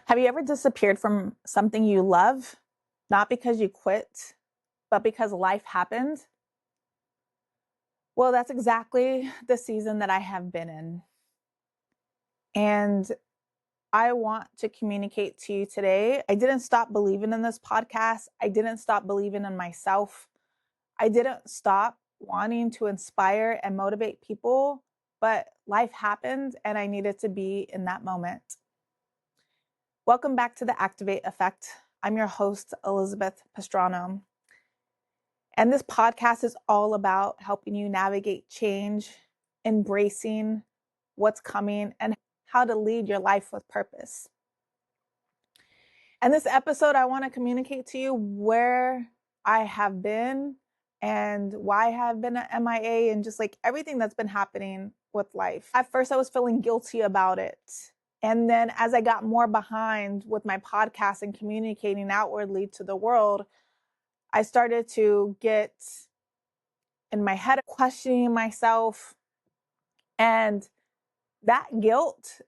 Have you ever disappeared from something you love, not because you quit, but because life happened? Well, that's exactly the season that I have been in. And I want to communicate to you today. I didn't stop believing in this podcast. I didn't stop believing in myself. I didn't stop wanting to inspire and motivate people, but life happened and I needed to be in that moment. Welcome back to the Act2vate Effect. I'm your host, Elizabeth Pastrano. And this podcast is all about helping you navigate change, embracing what's coming, and how to lead your life with purpose. And this episode, I want to communicate to you where I have been and why I have been at MIA and just like everything that's been happening with life. At first, I was feeling guilty about it. And then as I got more behind with my podcast and communicating outwardly to the world, I started to get in my head questioning myself, and that guilt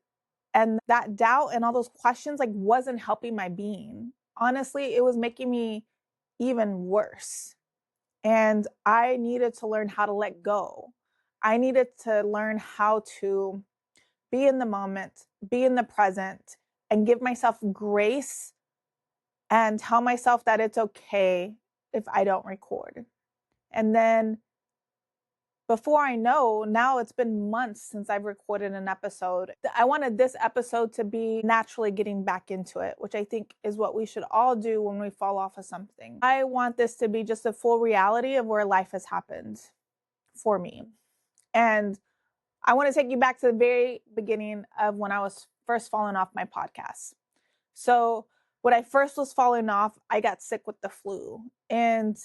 and that doubt and all those questions like wasn't helping my being. Honestly, it was making me even worse. And I needed to learn how to let go. I needed to learn how to be in the moment, be in the present, and give myself grace and tell myself that it's okay if I don't record. And then before I know, now it's been months since I've recorded an episode. I wanted this episode to be naturally getting back into it, which I think is what we should all do when we fall off of something. I want this to be just a full reality of where life has happened for me. And I want to take you back to the very beginning of when I was first falling off my podcast. So when I first was falling off, I got sick with the flu and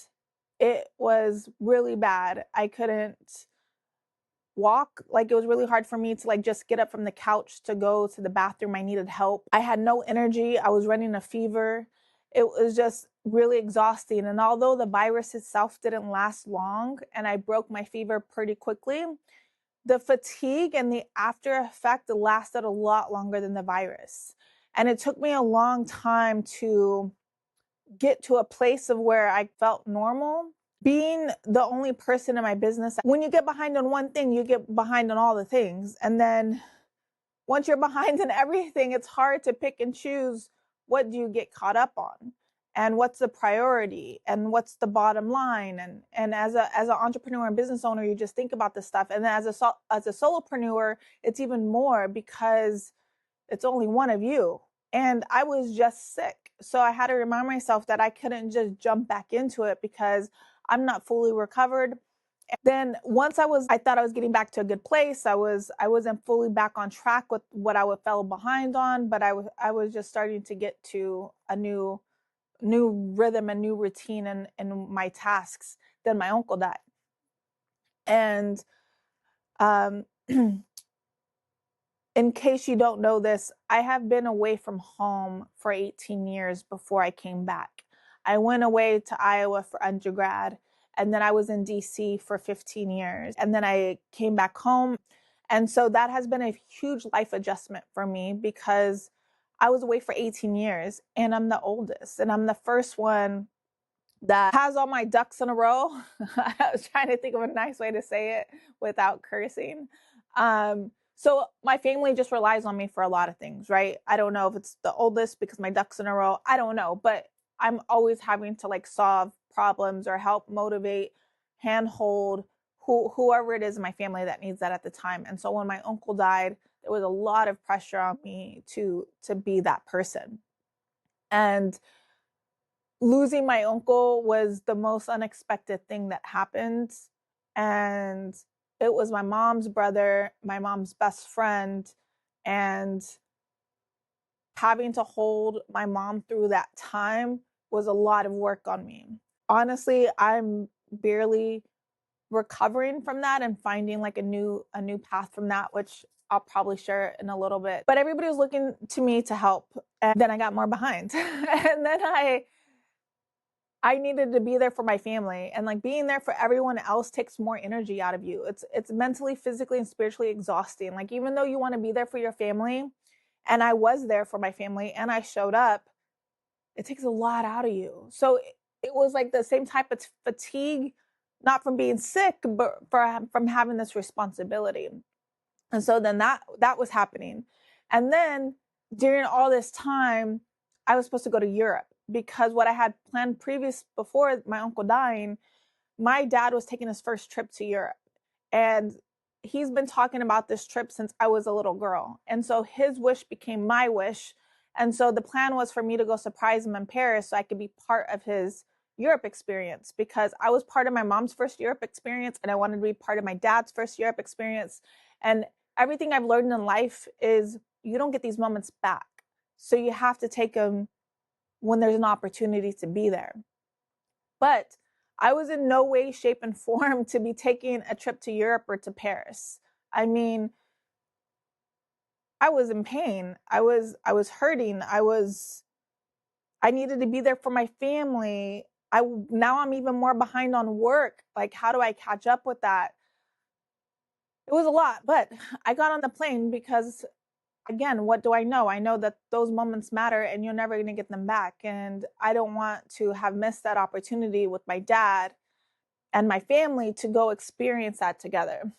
it was really bad. I couldn't walk. Like it was really hard for me to like just get up from the couch to go to the bathroom. I needed help. I had no energy. I was running a fever. It was just really exhausting. And although the virus itself didn't last long and I broke my fever pretty quickly, the fatigue and the after effect lasted a lot longer than the virus. And it took me a long time to get to a place of where I felt normal. Being the only person in my business, when you get behind on one thing, you get behind on all the things. And then once you're behind in everything, it's hard to pick and choose what do you get caught up on and what's the priority and what's the bottom line. And as an entrepreneur and business owner, you just think about this stuff. And then as a solopreneur, it's even more because it's only one of you. And I was just sick. So I had to remind myself that I couldn't just jump back into it because I'm not fully recovered. And then once I thought I was getting back to a good place. I wasn't fully back on track with what I fell behind on, but I was just starting to get to a new rhythm, a new routine in my tasks. Then my uncle died. And in case you don't know this, I have been away from home for 18 years before I came back. I went away to Iowa for undergrad, and then I was in DC for 15 years, and then I came back home. And so that has been a huge life adjustment for me because I was away for 18 years, and I'm the oldest, and I'm the first one that has all my ducks in a row. I was trying to think of a nice way to say it without cursing. So my family just relies on me for a lot of things, right? I don't know if it's the oldest because my ducks in a row. I don't know, but I'm always having to like solve problems or help motivate, handhold whoever it is in my family that needs that at the time. And so when my uncle died, there was a lot of pressure on me to be that person. And losing my uncle was the most unexpected thing that happened. And it was my mom's brother, my mom's best friend, and having to hold my mom through that time was a lot of work on me. Honestly, I'm barely recovering from that and finding like a new path from that, which I'll probably share in a little bit. But everybody was looking to me to help, and then I got more behind. And then I needed to be there for my family, and like being there for everyone else takes more energy out of you. It's mentally, physically, and spiritually exhausting. Like even though you want to be there for your family, and I was there for my family and I showed up, it takes a lot out of you. So it was like the same type of fatigue, not from being sick, but from having this responsibility. And so then that was happening. And then during all this time, I was supposed to go to Europe because what I had planned before my uncle dying, my dad was taking his first trip to Europe. And he's been talking about this trip since I was a little girl. And so his wish became my wish. And so the plan was for me to go surprise him in Paris so I could be part of his Europe experience, because I was part of my mom's first Europe experience and I wanted to be part of my dad's first Europe experience. And everything I've learned in life is you don't get these moments back. So you have to take them when there's an opportunity to be there. But I was in no way, shape, and form to be taking a trip to Europe or to Paris. I mean, I was in pain. I was hurting. I needed to be there for my family. Now I'm even more behind on work. Like, how do I catch up with that? It was a lot, but I got on the plane because, again, what do I know? I know that those moments matter and you're never going to get them back. And I don't want to have missed that opportunity with my dad and my family to go experience that together.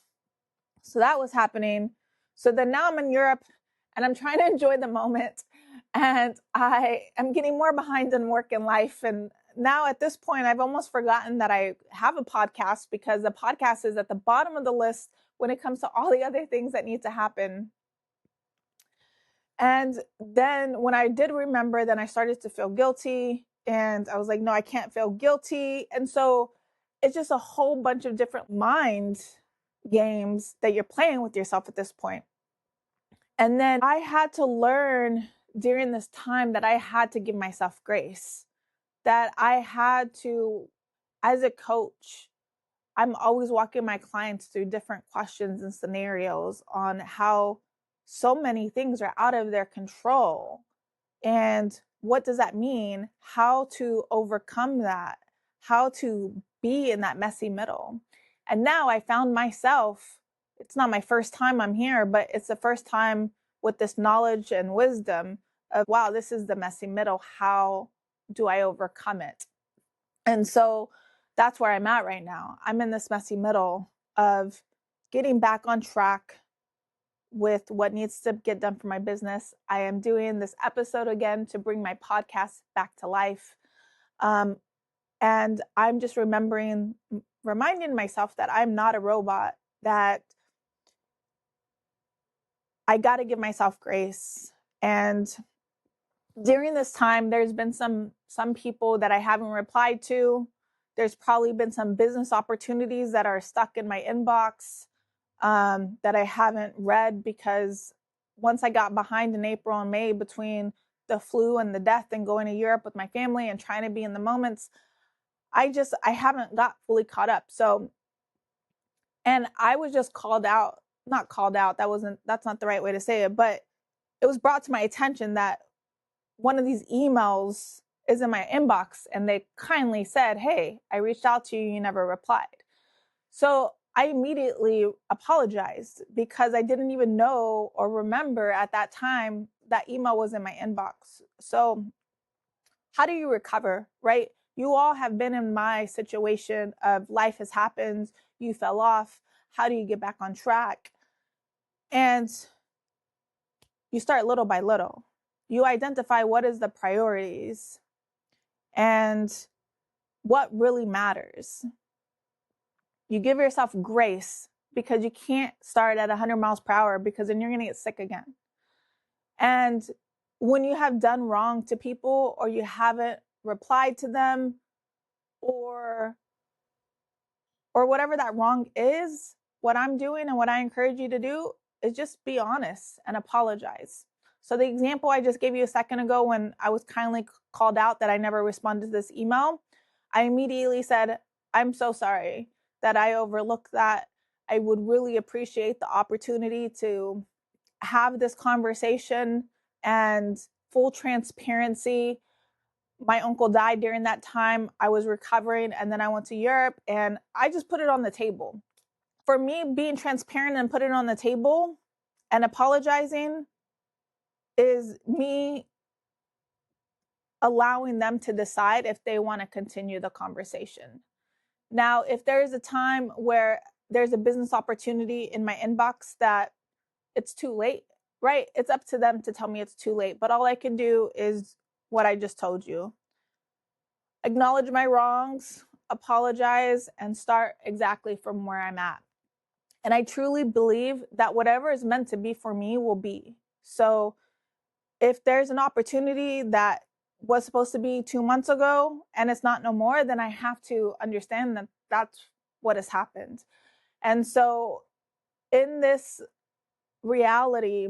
So that was happening. So then now I'm in Europe and I'm trying to enjoy the moment. And I am getting more behind in work and life. And now at this point, I've almost forgotten that I have a podcast, because the podcast is at the bottom of the list when it comes to all the other things that need to happen. And then when I did remember, then I started to feel guilty. And I was like, no, I can't feel guilty. And so it's just a whole bunch of different mind games that you're playing with yourself at this point. And then I had to learn during this time that I had to give myself grace, that I had to, as a coach, I'm always walking my clients through different questions and scenarios on how so many things are out of their control. And what does that mean? How to overcome that? How to be in that messy middle? And now I found myself, it's not my first time I'm here, but it's the first time with this knowledge and wisdom of, wow, this is the messy middle. How do I overcome it? And so that's where I'm at right now. I'm in this messy middle of getting back on track with what needs to get done for my business. I am doing this episode again to bring my podcast back to life. And I'm just reminding myself that I'm not a robot, that I got to give myself grace. And during this time, there's been some people that I haven't replied to. There's probably been some business opportunities that are stuck in my inbox that I haven't read, because once I got behind in April and May between the flu and the death and going to Europe with my family and trying to be in the moments, I haven't got fully caught up. So, and I was just not called out. That's not the right way to say it, but it was brought to my attention that one of these emails is in my inbox, and they kindly said, hey, I reached out to you, you never replied. So I immediately apologized, because I didn't even know or remember at that time that email was in my inbox. So how do you recover, right? You all have been in my situation of life has happened, you fell off. How do you get back on track? And you start little by little. You identify what is the priorities and what really matters. You give yourself grace, because you can't start at 100 miles per hour, because then you're going to get sick again. And when you have done wrong to people, or you haven't replied to them, or whatever that wrong is, what I'm doing and what I encourage you to do is just be honest and apologize. So the example I just gave you a second ago, when I was kindly called out that I never responded to this email, I immediately said, I'm so sorry that I overlooked that. I would really appreciate the opportunity to have this conversation. And full transparency, my uncle died during that time. I was recovering, and then I went to Europe, and I just put it on the table. For me, being transparent and put it on the table and apologizing is me allowing them to decide if they want to continue the conversation. Now, if there is a time where there's a business opportunity in my inbox that it's too late, right? It's up to them to tell me it's too late. But all I can do is what I just told you: acknowledge my wrongs, apologize, and start exactly from where I'm at. And I truly believe that whatever is meant to be for me will be. So if there's an opportunity that was supposed to be 2 months ago and it's not no more, then I have to understand that that's what has happened. And so in this reality,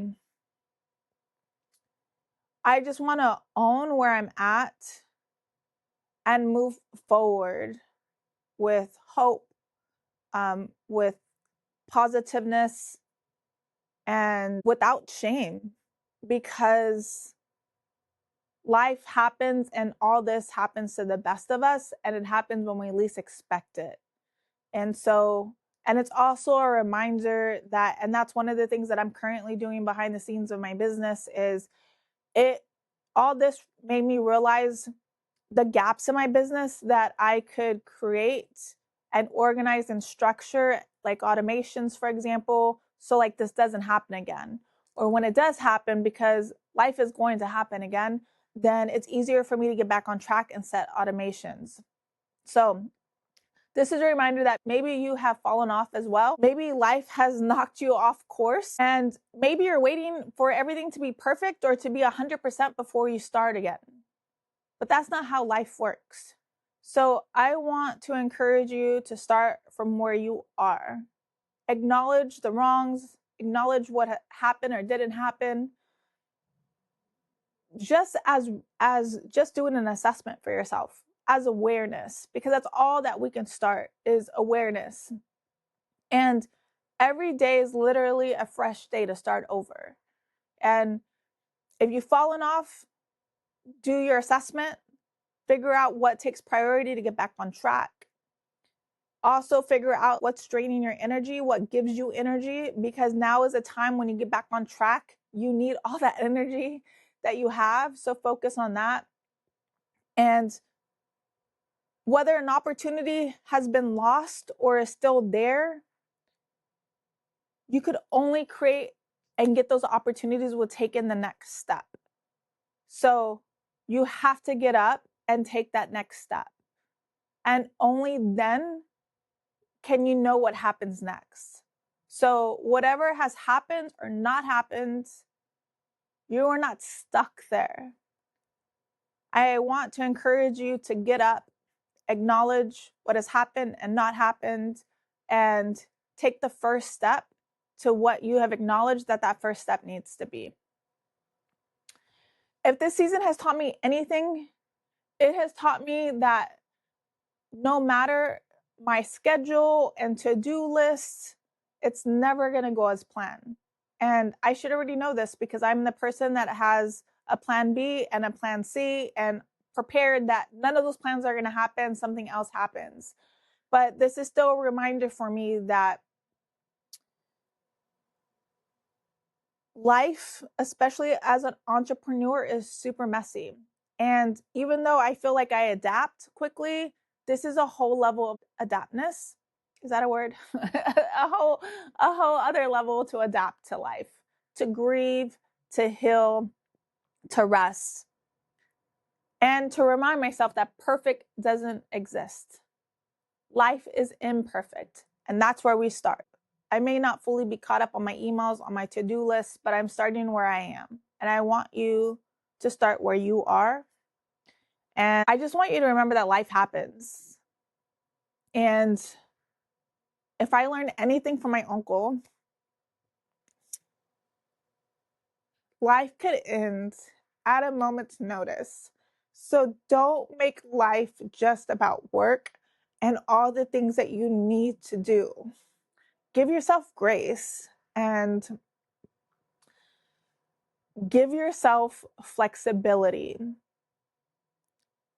I just want to own where I'm at and move forward with hope, with positiveness, and without shame, because life happens and all this happens to the best of us, and it happens when we least expect it. And so, and it's also a reminder that, and that's one of the things that I'm currently doing behind the scenes of my business, is it, all this made me realize the gaps in my business that I could create and organize and structure, like automations, for example, so like this doesn't happen again. Or when it does happen, because life is going to happen again, then it's easier for me to get back on track and set automations. So this is a reminder that maybe you have fallen off as well. Maybe life has knocked you off course, and maybe you're waiting for everything to be perfect or to be 100% before you start again. But that's not how life works. So I want to encourage you to start from where you are. Acknowledge the wrongs, acknowledge what happened or didn't happen, just as just doing an assessment for yourself, as awareness, because that's all that we can start is awareness. And every day is literally a fresh day to start over. And if you've fallen off, do your assessment, figure out what takes priority to get back on track. Also figure out what's draining your energy, what gives you energy, because now is a time when you get back on track. You need all that energy that you have. So focus on that. And whether an opportunity has been lost or is still there, you could only create and get those opportunities with taking the next step. So you have to get up and take that next step. And only then can you know what happens next. So whatever has happened or not happened, you are not stuck there. I want to encourage you to get up, acknowledge what has happened and not happened, and take the first step to what you have acknowledged that first step needs to be. If this season has taught me anything, it has taught me that no matter my schedule and to-do list, it's never going to go as planned. And I should already know this because I'm the person that has a plan B and a plan C and prepared that none of those plans are going to happen, something else happens. But this is still a reminder for me that life, especially as an entrepreneur, is super messy. And even though I feel like I adapt quickly, this is a whole level of adaptness. Is that a word? a whole other level to adapt to life, to grieve, to heal, to rest, and to remind myself that perfect doesn't exist. Life is imperfect, and that's where we start. I may not fully be caught up on my emails, on my to-do list, but I'm starting where I am. And I want you to start where you are. And I just want you to remember that life happens. And if I learned anything from my uncle, life could end at a moment's notice. So don't make life just about work and all the things that you need to do. Give yourself grace and give yourself flexibility.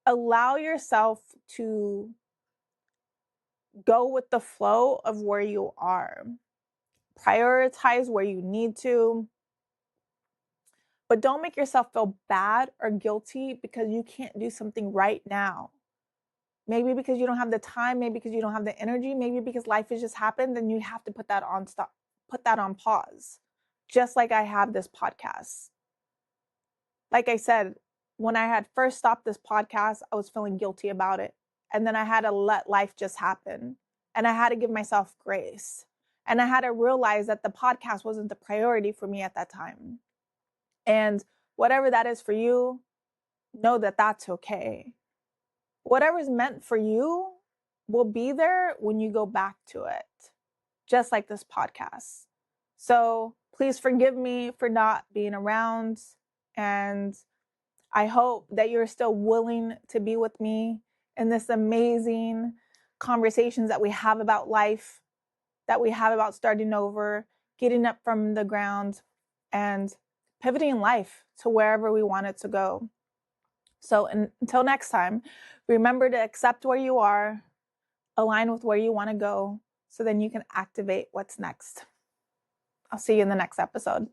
Allow yourself to go with the flow of where you are. Prioritize where you need to. But don't make yourself feel bad or guilty because you can't do something right now. Maybe because you don't have the time, maybe because you don't have the energy, maybe because life has just happened and you have to put that on pause. Just like I have this podcast. Like I said, when I had first stopped this podcast, I was feeling guilty about it. And then I had to let life just happen. And I had to give myself grace. And I had to realize that the podcast wasn't the priority for me at that time. And whatever that is for you, know that that's okay. Whatever's meant for you will be there when you go back to it, just like this podcast. So please forgive me for not being around. And I hope that you're still willing to be with me in this amazing conversations that we have about life, that we have about starting over, getting up from the ground, and pivoting life to wherever we want it to go. So until next time, remember to accept where you are, align with where you want to go, so then you can activate what's next. I'll see you in the next episode.